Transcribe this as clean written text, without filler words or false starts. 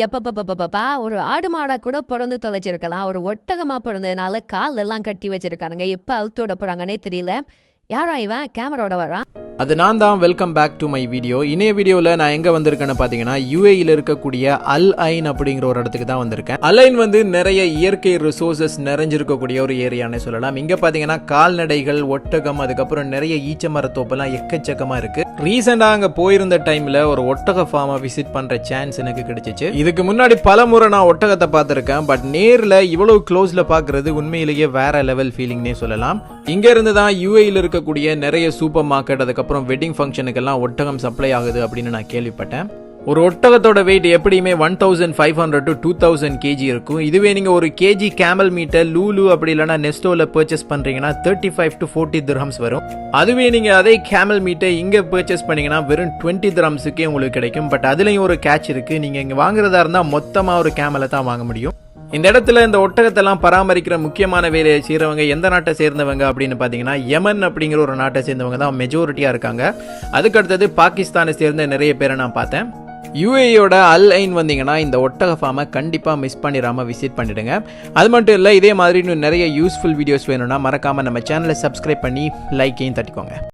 எப்பப்பப்பப்பப்பா ஒரு ஆடு மாடா கூட பிறந்து தொலைச்சிருக்கலாம். ஒரு ஒட்டகமா பிறந்ததுனால கால் எல்லாம் கட்டி வச்சிருக்கானுங்க. எப்ப அவுத்தோட போறாங்கன்னே தெரியல. யாரா இவன் கேமராவோட வரான்? அது நான் தான். Welcome back to my video. இணைய வீடியோவில் நான் எங்கே வந்திருக்கேன்னு பார்த்தீங்கன்னா யூஏயில் இருக்கக்கூடிய அல் ஐன் அப்படிங்கிற ஒரு இடத்துக்கு தான் வந்திருக்கேன். அல் ஐன் வந்து நிறைய இயற்கை ரிசோர்சஸ் நிறைஞ்சிருக்கக்கூடிய ஒரு ஏரியானே சொல்லலாம். இங்கே பார்த்தீங்கன்னா கால்நடைகள், ஒட்டகம், அதுக்கப்புறம் நிறைய ஈச்ச மரத்தோப்பெல்லாம் எக்கச்சக்கமாக இருக்கு. ரீசெண்டாக அங்கே போயிருந்த டைமில் ஒரு ஒட்டக ஃபார்மை விசிட் பண்ணுற சான்ஸ் எனக்கு கிடைச்சிச்சு. இதுக்கு முன்னாடி பல முறை நான் ஒட்டகத்தை பார்த்துருக்கேன். பட் நேரில் இவ்வளவு க்ளோஸில் பார்க்கறது உண்மையிலேயே வேற லெவல் ஃபீலிங்னே சொல்லலாம். இங்க இருந்து தான் யூஏயில் இருக்கக்கூடிய நிறைய சூப்பர் மார்க்கெட், அதுக்கப்புறம் வெட்டிங் ஃபங்க்ஷனுக்கெல்லாம் ஒட்டகம் சப்ளை ஆகுது அப்படின்னு நான் கேள்விப்பட்டேன். ஒரு ஒட்டகத்தோட வெயிட் எப்படியுமே 1500 to 2000 kg இருக்கும். இதுவே நீங்க ஒரு கேஜி கேமல் மீட்டர் லூலு அப்படி இல்லைன்னா நெஸ்டோல பர்ச்சேஸ் பண்றீங்கன்னா 35 to 40 dirhams வரும். அதுவே நீங்க அதே கேமல் மீட்டர் இங்க பர்ச்சேஸ் பண்ணீங்கன்னா வெறும் 20 dirhamsக்கே உங்களுக்கு கிடைக்கும். பட் அதுலயும் ஒரு கேட்ச் இருக்கு. நீங்க இங்க வாங்குறதா இருந்தா மொத்தமா ஒரு கேமலை தான் வாங்க முடியும். இந்த இடத்துல இந்த ஒட்டகத்தெல்லாம் பராமரிக்கிற முக்கியமான வேலையை செய்கிறவங்க எந்த நாட்டை சேர்ந்தவங்க அப்படின்னு பார்த்தீங்கன்னா யமன் அப்படிங்கிற ஒரு நாட்டை சேர்ந்தவங்க தான் மெஜாரிட்டியாக இருக்காங்க. அதுக்கடுத்தது பாகிஸ்தானை சேர்ந்த நிறைய பேரை நான் பார்த்தேன். யூஏயோட அல் ஐன் வந்தீங்கன்னா இந்த ஒட்டக ஃபார்மை கண்டிப்பாக மிஸ் பண்ணிடாமல் விசிட் பண்ணிடுங்க. அது மட்டும் இல்லை, இதே மாதிரி இன்னும் நிறைய யூஸ்ஃபுல் வீடியோஸ் வேணும்னா மறக்காமல் நம்ம சேனலை சப்ஸ்கிரைப் பண்ணி லைக்கையும் தட்டிக்கோங்க.